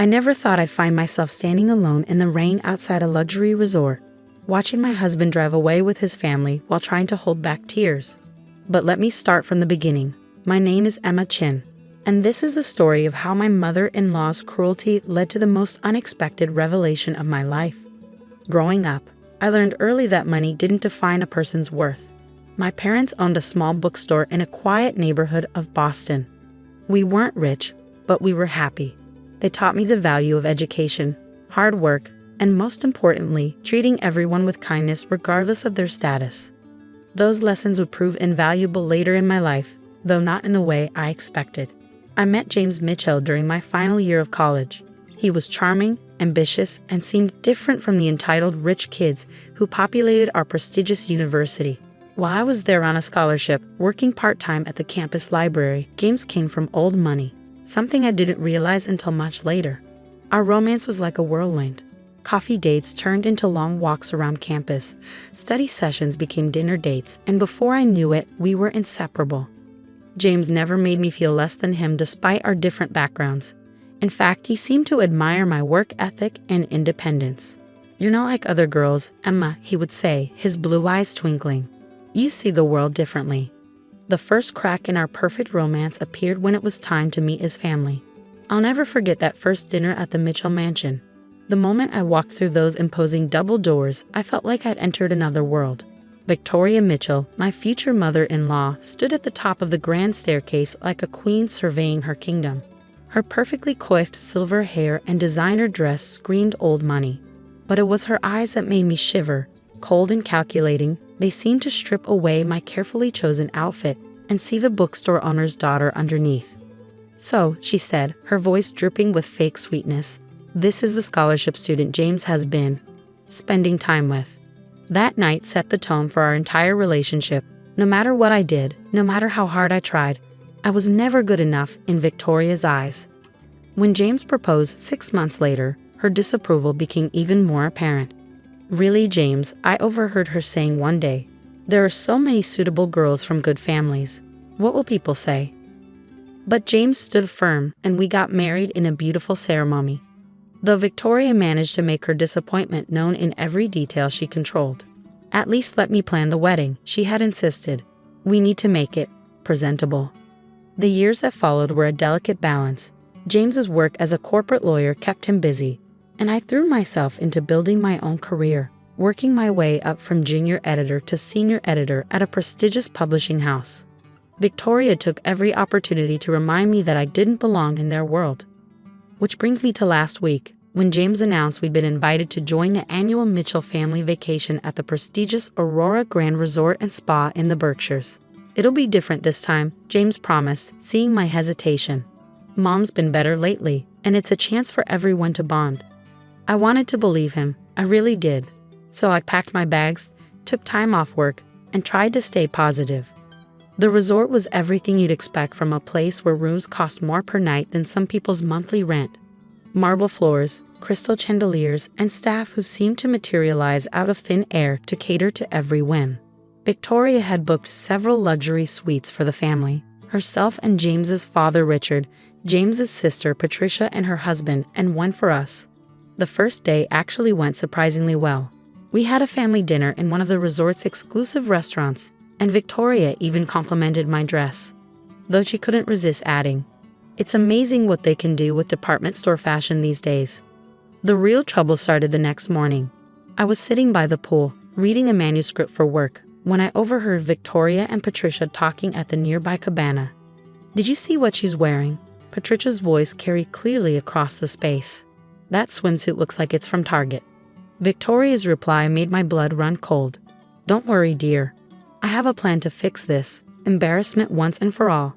I never thought I'd find myself standing alone in the rain outside a luxury resort, watching my husband drive away with his family while trying to hold back tears. But let me start from the beginning. My name is Emma Chin, and this is the story of how my mother-in-law's cruelty led to the most unexpected revelation of my life. Growing up, I learned early that money didn't define a person's worth. My parents owned a small bookstore in a quiet neighborhood of Boston. We weren't rich, but we were happy. They taught me the value of education, hard work, and most importantly, treating everyone with kindness regardless of their status. Those lessons would prove invaluable later in my life, though not in the way I expected. I met James Mitchell during my final year of college. He was charming, ambitious, and seemed different from the entitled rich kids who populated our prestigious university. While I was there on a scholarship, working part-time at the campus library, James came from old money, something I didn't realize until much later. Our romance was like a whirlwind. Coffee dates turned into long walks around campus, study sessions became dinner dates, and before I knew it, we were inseparable. James never made me feel less than him despite our different backgrounds. In fact, he seemed to admire my work ethic and independence. "You're not like other girls, Emma," he would say, his blue eyes twinkling. "You see the world differently." The first crack in our perfect romance appeared when it was time to meet his family. I'll never forget that first dinner at the Mitchell mansion. The moment I walked through those imposing double doors, I felt like I'd entered another world. Victoria Mitchell, my future mother-in-law, stood at the top of the grand staircase like a queen surveying her kingdom. Her perfectly coiffed silver hair and designer dress screamed old money. But it was her eyes that made me shiver. Cold and calculating, they seemed to strip away my carefully chosen outfit and see the bookstore owner's daughter underneath. "So," she said, her voice dripping with fake sweetness, "this is the scholarship student James has been spending time with." That night set the tone for our entire relationship. No matter what I did, no matter how hard I tried, I was never good enough in Victoria's eyes. When James proposed 6 months later, her disapproval became even more apparent. "Really, James," I overheard her saying one day, "there are so many suitable girls from good families. What will people say?" But James stood firm, and we got married in a beautiful ceremony. Though Victoria managed to make her disappointment known in every detail she controlled. "At least let me plan the wedding," she had insisted. "We need to make it presentable." The years that followed were a delicate balance. James's work as a corporate lawyer kept him busy, and I threw myself into building my own career, working my way up from junior editor to senior editor at a prestigious publishing house. Victoria took every opportunity to remind me that I didn't belong in their world. Which brings me to last week, when James announced we'd been invited to join the annual Mitchell family vacation at the prestigious Aurora Grand Resort and Spa in the Berkshires. "It'll be different this time," James promised, seeing my hesitation. "Mom's been better lately, and it's a chance for everyone to bond." I wanted to believe him, I really did. So I packed my bags, took time off work, and tried to stay positive. The resort was everything you'd expect from a place where rooms cost more per night than some people's monthly rent. Marble floors, crystal chandeliers, and staff who seemed to materialize out of thin air to cater to every whim. Victoria had booked several luxury suites for the family, herself and James's father Richard, James's sister Patricia and her husband, and one for us. The first day actually went surprisingly well. We had a family dinner in one of the resort's exclusive restaurants, and Victoria even complimented my dress. Though she couldn't resist adding, "It's amazing what they can do with department store fashion these days." The real trouble started the next morning. I was sitting by the pool, reading a manuscript for work, when I overheard Victoria and Patricia talking at the nearby cabana. "Did you see what she's wearing?" Patricia's voice carried clearly across the space. "That swimsuit looks like it's from Target." Victoria's reply made my blood run cold. "Don't worry, dear. I have a plan to fix this embarrassment once and for all."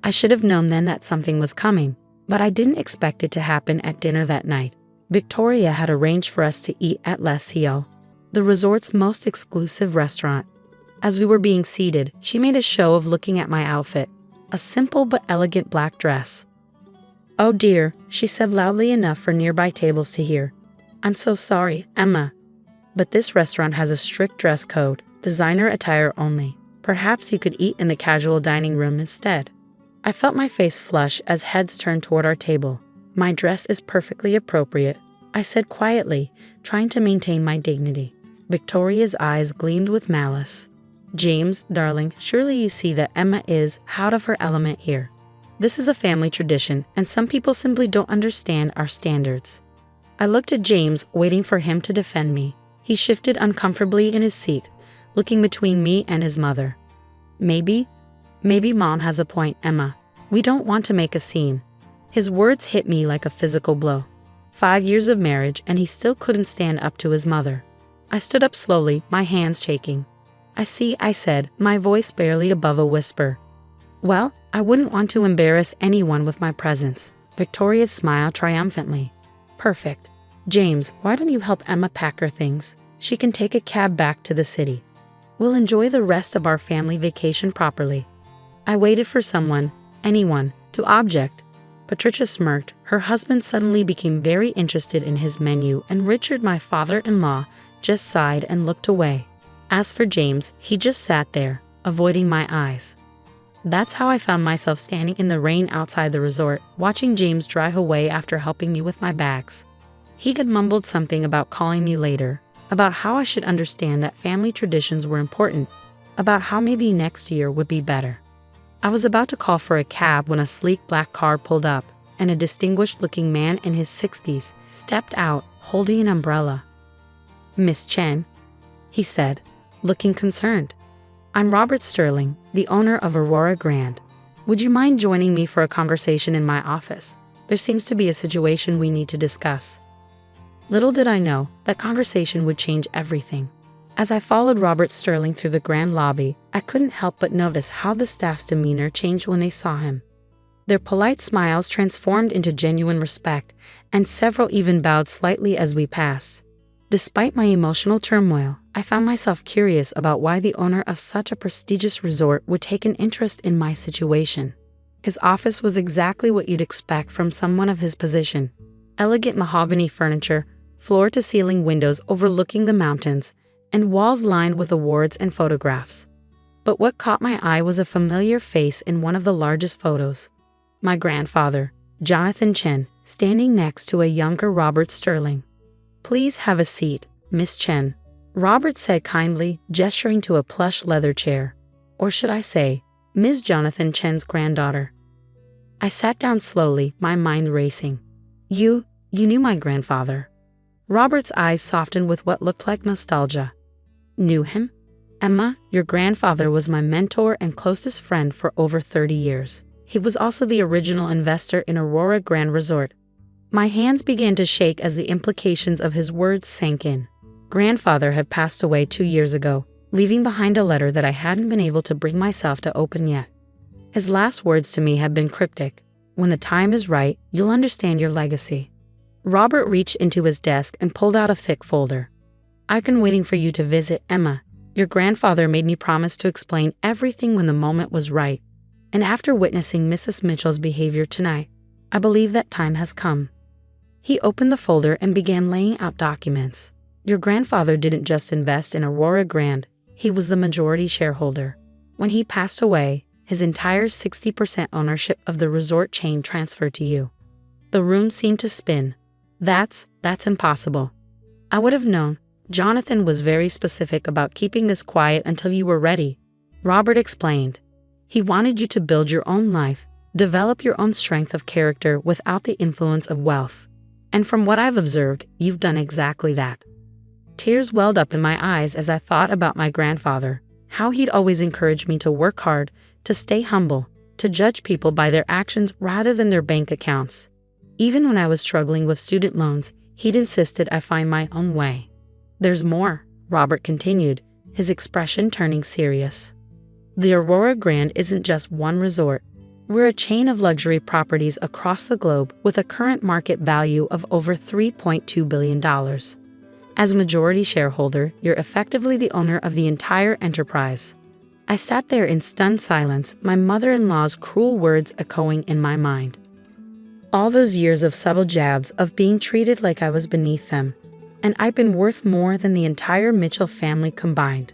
I should have known then that something was coming, but I didn't expect it to happen at dinner that night. Victoria had arranged for us to eat at Les Ciel, the resort's most exclusive restaurant. As we were being seated, she made a show of looking at my outfit, a simple but elegant black dress. "Oh dear," she said loudly enough for nearby tables to hear. "I'm so sorry, Emma. But this restaurant has a strict dress code, designer attire only. Perhaps you could eat in the casual dining room instead." I felt my face flush as heads turned toward our table. My dress is perfectly appropriate, I said quietly, trying to maintain my dignity. Victoria's eyes gleamed with malice. James, darling, surely you see that Emma is out of her element here. This is a family tradition, and some people simply don't understand our standards. I looked at James, waiting for him to defend me. He shifted uncomfortably in his seat, looking between me and his mother. Maybe Mom has a point, Emma. We don't want to make a scene. His words hit me like a physical blow. 5 years of marriage, and he still couldn't stand up to his mother. I stood up slowly, my hands shaking. I see, I said, my voice barely above a whisper. Well, I wouldn't want to embarrass anyone with my presence. Victoria smiled triumphantly. Perfect. James, why don't you help Emma pack her things? She can take a cab back to the city. We'll enjoy the rest of our family vacation properly. I waited for anyone, to object. Patricia smirked. Her husband suddenly became very interested in his menu, and Richard, my father-in-law, just sighed and looked away. As for James, he just sat there, avoiding my eyes. That's how I found myself standing in the rain outside the resort, watching James drive away after helping me with my bags. He had mumbled something about calling me later, about how I should understand that family traditions were important, about how maybe next year would be better. I was about to call for a cab when a sleek black car pulled up, and a distinguished-looking man in his 60s stepped out, holding an umbrella. Miss Chen, he said, looking concerned. I'm Robert Sterling, the owner of Aurora Grand. Would you mind joining me for a conversation in my office? There seems to be a situation we need to discuss. Little did I know that conversation would change everything. As I followed Robert Sterling through the grand lobby, I couldn't help but notice how the staff's demeanor changed when they saw him. Their polite smiles transformed into genuine respect, and several even bowed slightly as we passed. Despite my emotional turmoil, I found myself curious about why the owner of such a prestigious resort would take an interest in my situation. His office was exactly what you'd expect from someone of his position. Elegant mahogany furniture, floor-to-ceiling windows overlooking the mountains, and walls lined with awards and photographs. But what caught my eye was a familiar face in one of the largest photos. My grandfather, Jonathan Chen, standing next to a younger Robert Sterling. Please have a seat, Miss Chen, Robert said kindly, gesturing to a plush leather chair. Or should I say, Ms. Jonathan Chen's granddaughter. I sat down slowly, my mind racing. You knew my grandfather. Robert's eyes softened with what looked like nostalgia. Knew him? Emma, your grandfather was my mentor and closest friend for over 30 years. He was also the original investor in Aurora Grand Resort. My hands began to shake as the implications of his words sank in. Grandfather had passed away 2 years ago, leaving behind a letter that I hadn't been able to bring myself to open yet. His last words to me had been cryptic. When the time is right, you'll understand your legacy. Robert reached into his desk and pulled out a thick folder. I've been waiting for you to visit, Emma. Your grandfather made me promise to explain everything when the moment was right. And after witnessing Mrs. Mitchell's behavior tonight, I believe that time has come. He opened the folder and began laying out documents. Your grandfather didn't just invest in Aurora Grand, he was the majority shareholder. When he passed away, his entire 60% ownership of the resort chain transferred to you. The room seemed to spin. That's impossible. I would have known. Jonathan was very specific about keeping this quiet until you were ready. Robert explained. He wanted you to build your own life, develop your own strength of character without the influence of wealth. And from what I've observed, you've done exactly that. Tears welled up in my eyes as I thought about my grandfather, how he'd always encouraged me to work hard, to stay humble, to judge people by their actions rather than their bank accounts. Even when I was struggling with student loans, he'd insisted I find my own way. There's more, Robert continued, his expression turning serious. The Aurora Grand isn't just one resort. We're a chain of luxury properties across the globe with a current market value of over $3.2 billion. As majority shareholder, you're effectively the owner of the entire enterprise. I sat there in stunned silence, my mother-in-law's cruel words echoing in my mind. All those years of subtle jabs, of being treated like I was beneath them. And I've been worth more than the entire Mitchell family combined.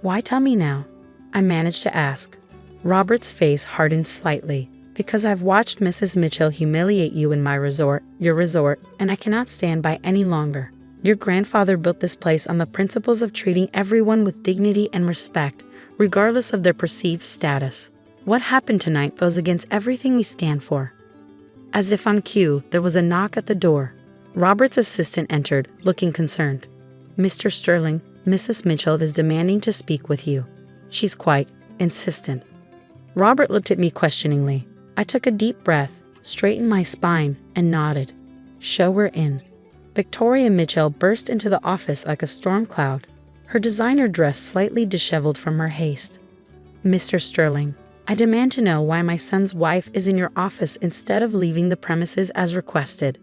Why tell me now? I managed to ask. Robert's face hardened slightly. Because I've watched Mrs. Mitchell humiliate you in my resort, your resort, and I cannot stand by any longer. Your grandfather built this place on the principles of treating everyone with dignity and respect, regardless of their perceived status. What happened tonight goes against everything we stand for. As if on cue, there was a knock at the door. Robert's assistant entered, looking concerned. Mr. Sterling, Mrs. Mitchell is demanding to speak with you. She's quite insistent. Robert looked at me questioningly. I took a deep breath, straightened my spine, and nodded. Show her in. Victoria Mitchell burst into the office like a storm cloud, her designer dress slightly disheveled from her haste. Mr. Sterling, I demand to know why my son's wife is in your office instead of leaving the premises as requested.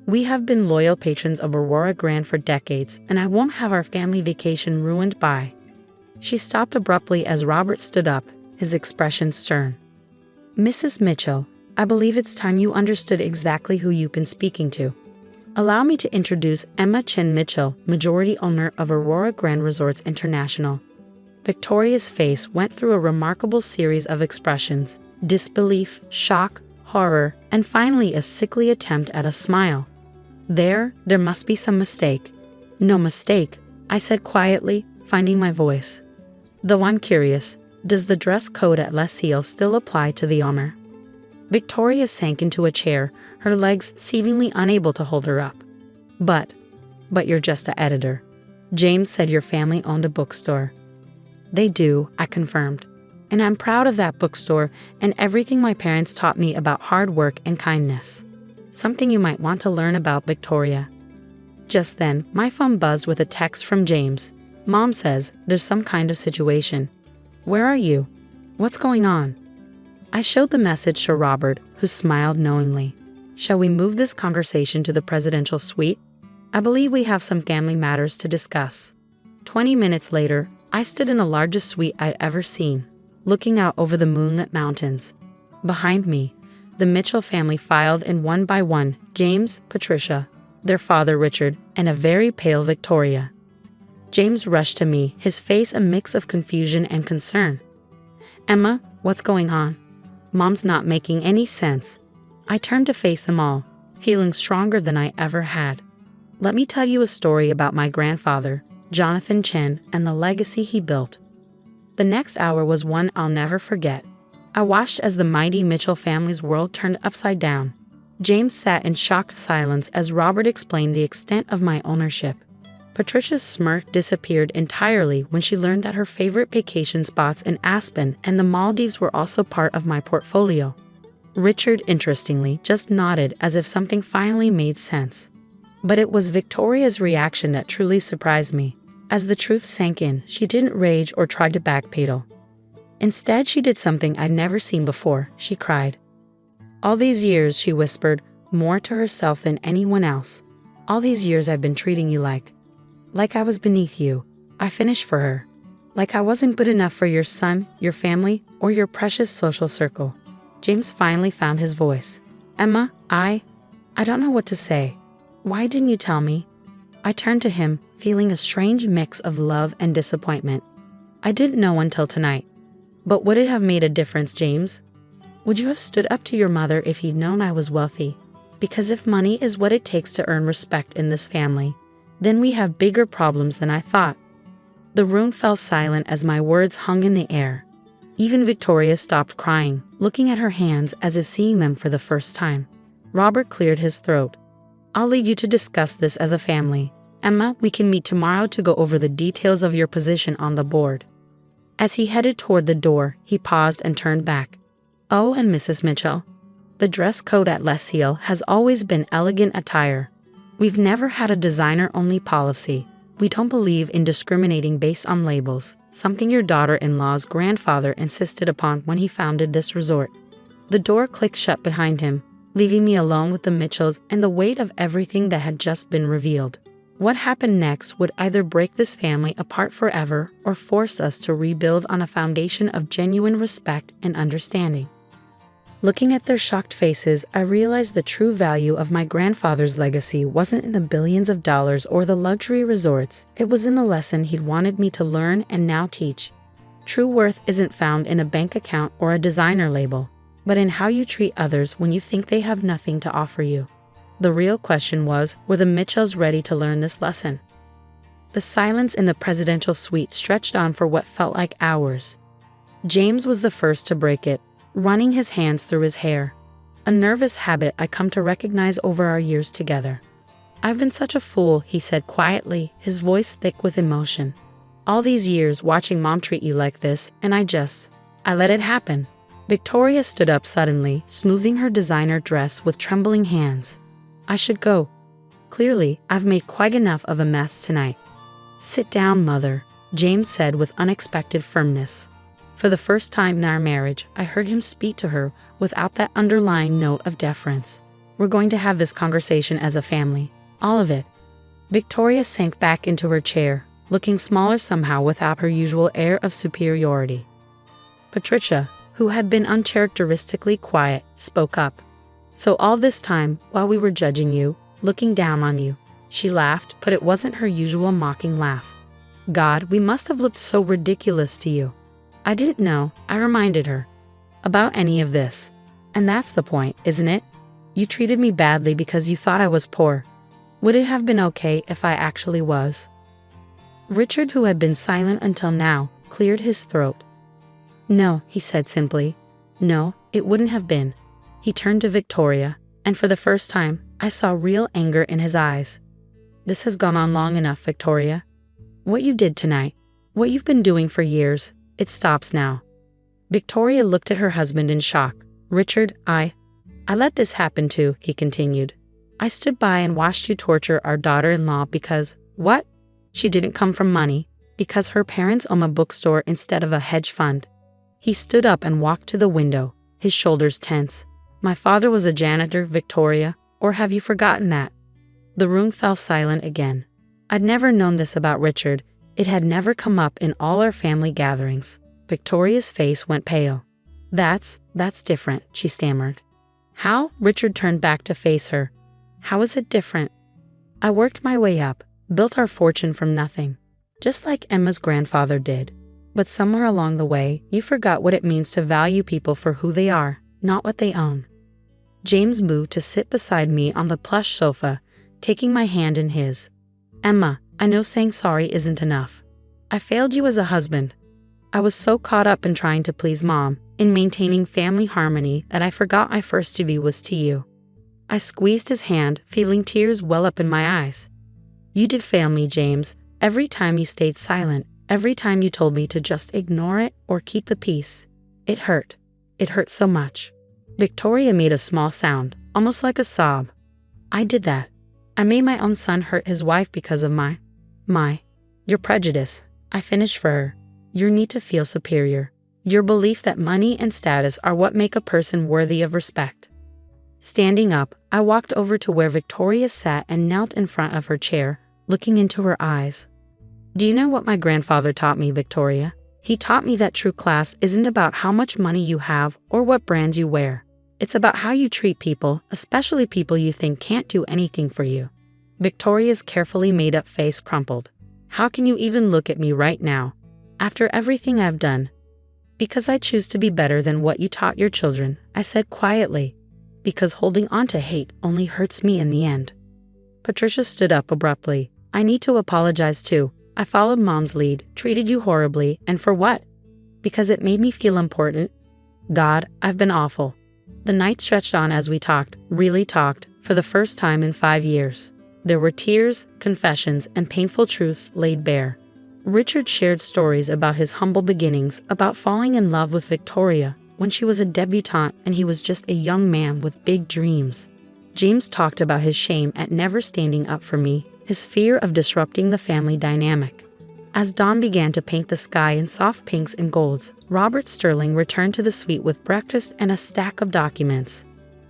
We have been loyal patrons of Aurora Grand for decades, and I won't have our family vacation ruined by... She stopped abruptly as Robert stood up, his expression stern. Mrs. Mitchell, I believe it's time you understood exactly who you've been speaking to. Allow me to introduce Emma Chen Mitchell, majority owner of Aurora Grand Resorts International. Victoria's face went through a remarkable series of expressions: disbelief, shock, horror, and finally a sickly attempt at a smile. There must be some mistake. No mistake, I said quietly, finding my voice. Though I'm curious, does the dress code at Les Seal still apply to the owner? Victoria sank into a chair, her legs seemingly unable to hold her up. But you're just an editor. James said your family owned a bookstore. They do, I confirmed. And I'm proud of that bookstore and everything my parents taught me about hard work and kindness. Something you might want to learn about, Victoria. Just then, my phone buzzed with a text from James. Mom says there's some kind of situation. Where are you? What's going on? I showed the message to Robert, who smiled knowingly. Shall we move this conversation to the presidential suite? I believe we have some family matters to discuss. 20 minutes later, I stood in the largest suite I'd ever seen, looking out over the moonlit mountains. Behind me, the Mitchell family filed in one by one: James, Patricia, their father Richard, and a very pale Victoria. James rushed to me, his face a mix of confusion and concern. Emma, what's going on? Mom's not making any sense. I turned to face them all, feeling stronger than I ever had. Let me tell you a story about my grandfather, Jonathan Chen, and the legacy he built. The next hour was one I'll never forget. I watched as the mighty Mitchell family's world turned upside down. James sat in shocked silence as Robert explained the extent of my ownership. Patricia's smirk disappeared entirely when she learned that her favorite vacation spots in Aspen and the Maldives were also part of my portfolio. Richard, interestingly, just nodded as if something finally made sense. But it was Victoria's reaction that truly surprised me. As the truth sank in, she didn't rage or try to backpedal. Instead, she did something I'd never seen before. She cried. All these years, she whispered, more to herself than anyone else. All these years I've been treating you like I was beneath you. I finished for her. Like I wasn't good enough for your son, your family, or your precious social circle. James finally found his voice. Emma, I don't know what to say. Why didn't you tell me? I turned to him, feeling a strange mix of love and disappointment. I didn't know until tonight. But would it have made a difference, James? Would you have stood up to your mother if you'd known I was wealthy? Because if money is what it takes to earn respect in this family, then we have bigger problems than I thought. The room fell silent as my words hung in the air. Even Victoria stopped crying, looking at her hands as if seeing them for the first time. Robert cleared his throat. I'll leave you to discuss this as a family. Emma, we can meet tomorrow to go over the details of your position on the board. As he headed toward the door, he paused and turned back. Oh, and Mrs. Mitchell. The dress code at Les Seal has always been elegant attire. We've never had a designer-only policy. We don't believe in discriminating based on labels, something your daughter-in-law's grandfather insisted upon when he founded this resort. The door clicked shut behind him, leaving me alone with the Mitchells and the weight of everything that had just been revealed. What happened next would either break this family apart forever or force us to rebuild on a foundation of genuine respect and understanding. Looking at their shocked faces, I realized the true value of my grandfather's legacy wasn't in the billions of dollars or the luxury resorts. It was in the lesson he'd wanted me to learn and now teach. True worth isn't found in a bank account or a designer label. but in how you treat others when you think they have nothing to offer you. The real question was, were the Mitchells ready to learn this lesson? The silence in the presidential suite stretched on for what felt like hours. James was the first to break it, running his hands through his hair. A nervous habit I come to recognize over our years together. "I've been such a fool," he said quietly, his voice thick with emotion. "All these years watching Mom treat you like this, and I let it happen." Victoria stood up suddenly, smoothing her designer dress with trembling hands. "I should go. Clearly, I've made quite enough of a mess tonight." "Sit down, Mother," James said with unexpected firmness. For the first time in our marriage, I heard him speak to her without that underlying note of deference. "We're going to have this conversation as a family. All of it." Victoria sank back into her chair, looking smaller somehow without her usual air of superiority. Patricia, who had been uncharacteristically quiet, spoke up. "So all this time, while we were judging you, looking down on you," she laughed, but it wasn't her usual mocking laugh. "God, we must have looked so ridiculous to you." "I didn't know," I reminded her, "about any of this. And that's the point, isn't it? You treated me badly because you thought I was poor. Would it have been okay if I actually was?" Richard, who had been silent until now, cleared his throat. "No," he said simply. "No, it wouldn't have been." He turned to Victoria, and for the first time, I saw real anger in his eyes. "This has gone on long enough, Victoria. What you did tonight, what you've been doing for years, it stops now." Victoria looked at her husband in shock. "Richard, I let this happen too," he continued. "I stood by and watched you torture our daughter-in-law because, what? She didn't come from money, because her parents own a bookstore instead of a hedge fund." He stood up and walked to the window, his shoulders tense. "My father was a janitor, Victoria, or have you forgotten that?" The room fell silent again. I'd never known this about Richard. It had never come up in all our family gatherings. Victoria's face went pale. That's different," she stammered. "How?" Richard turned back to face her. "How is it different?" "I worked my way up, built our fortune from nothing, just like Emma's grandfather did. But somewhere along the way, you forgot what it means to value people for who they are, not what they own." James moved to sit beside me on the plush sofa, taking my hand in his. "Emma, I know saying sorry isn't enough. I failed you as a husband. I was so caught up in trying to please Mom, in maintaining family harmony, that I forgot my first duty was to you." I squeezed his hand, feeling tears well up in my eyes. "You did fail me, James. Every time you stayed silent, every time you told me to just ignore it or keep the peace. It hurt. It hurt so much." Victoria made a small sound, almost like a sob. "I did that. I made my own son hurt his wife because of your prejudice. I finished for her. Your need to feel superior. Your belief that money and status are what make a person worthy of respect." Standing up, I walked over to where Victoria sat and knelt in front of her chair, looking into her eyes. "Do you know what my grandfather taught me, Victoria? He taught me that true class isn't about how much money you have or what brands you wear. It's about how you treat people, especially people you think can't do anything for you." Victoria's carefully made-up face crumpled. "How can you even look at me right now, after everything I've done?" "Because I choose to be better than what you taught your children," I said quietly. "Because holding on to hate only hurts me in the end." Patricia stood up abruptly. "I need to apologize too. I followed Mom's lead, treated you horribly, and for what? Because it made me feel important. God, I've been awful." The night stretched on as we talked, really talked, for the first time in 5 years. There were tears, confessions, and painful truths laid bare. Richard shared stories about his humble beginnings, about falling in love with Victoria when she was a debutante and he was just a young man with big dreams. James talked about his shame at never standing up for me, his fear of disrupting the family dynamic. As dawn began to paint the sky in soft pinks and golds, Robert Sterling returned to the suite with breakfast and a stack of documents.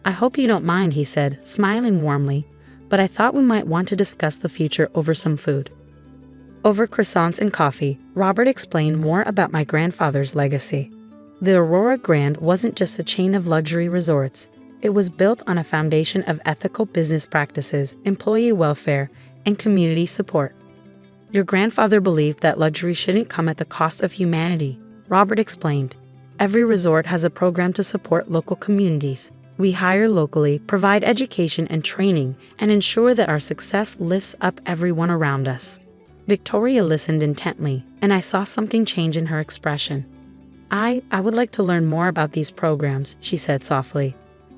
"I hope you don't mind," he said, smiling warmly, "but I thought we might want to discuss the future over some food." Over croissants and coffee, Robert explained more about my grandfather's legacy. The Aurora Grand wasn't just a chain of luxury resorts. It was built on a foundation of ethical business practices, employee welfare, and community support. "Your grandfather believed that luxury shouldn't come at the cost of humanity," Robert explained. Every resort has a program to support local communities. We hire locally, provide education and training, and ensure that our success lifts up everyone around us. Victoria listened intently, and I saw something change in her expression. I would like to learn more about these programs, she said softly.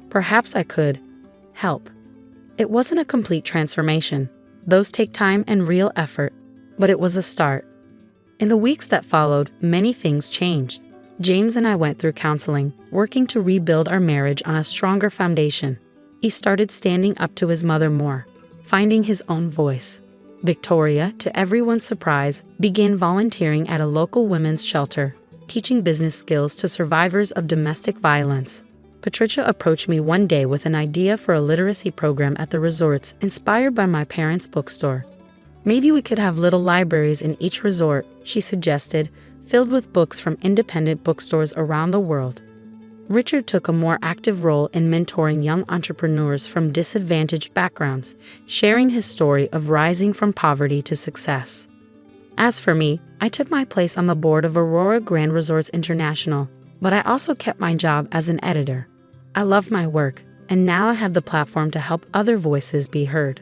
Perhaps I could help. It wasn't a complete transformation. Those take time and real effort, but it was a start. In the weeks that followed, many things changed. James and I went through counseling, working to rebuild our marriage on a stronger foundation. He started standing up to his mother more, finding his own voice. Victoria, to everyone's surprise, began volunteering at a local women's shelter, teaching business skills to survivors of domestic violence. Patricia approached me one day with an idea for a literacy program at the resorts, inspired by my parents' bookstore. Maybe we could have little libraries in each resort, she suggested, filled with books from independent bookstores around the world. Richard took a more active role in mentoring young entrepreneurs from disadvantaged backgrounds, sharing his story of rising from poverty to success. As for me, I took my place on the board of Aurora Grand Resorts International, but I also kept my job as an editor. I loved my work, and now I had the platform to help other voices be heard.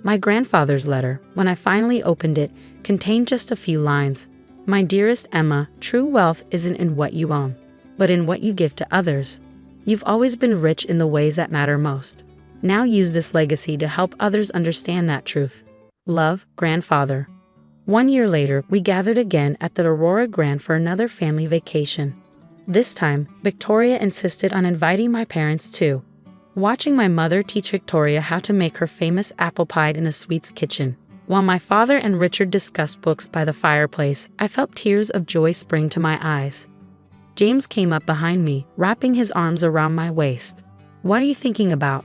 My grandfather's letter, when I finally opened it, contained just a few lines. My dearest Emma, true wealth isn't in what you own, but in what you give to others. You've always been rich in the ways that matter most. Now use this legacy to help others understand that truth. Love, Grandfather. 1 year later, we gathered again at the Aurora Grand for another family vacation. This time, Victoria insisted on inviting my parents too. Watching my mother teach Victoria how to make her famous apple pie in a sweets kitchen, while my father and Richard discussed books by the fireplace, I felt tears of joy spring to my eyes. James came up behind me, wrapping his arms around my waist. What are you thinking about?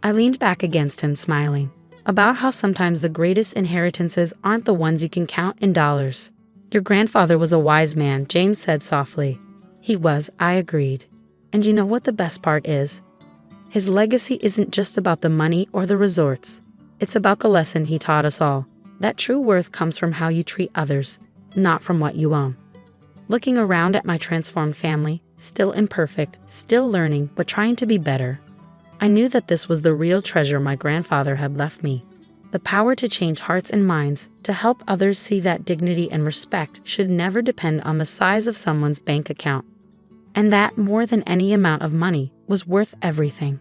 I leaned back against him, smiling. About how sometimes the greatest inheritances aren't the ones you can count in dollars. Your grandfather was a wise man, James said softly. He was, I agreed. And you know what the best part is? His legacy isn't just about the money or the resorts. It's about the lesson he taught us all, that true worth comes from how you treat others, not from what you own. Looking around at my transformed family, still imperfect, still learning, but trying to be better, I knew that this was the real treasure my grandfather had left me. The power to change hearts and minds, to help others see that dignity and respect should never depend on the size of someone's bank account. And that, more than any amount of money, was worth everything.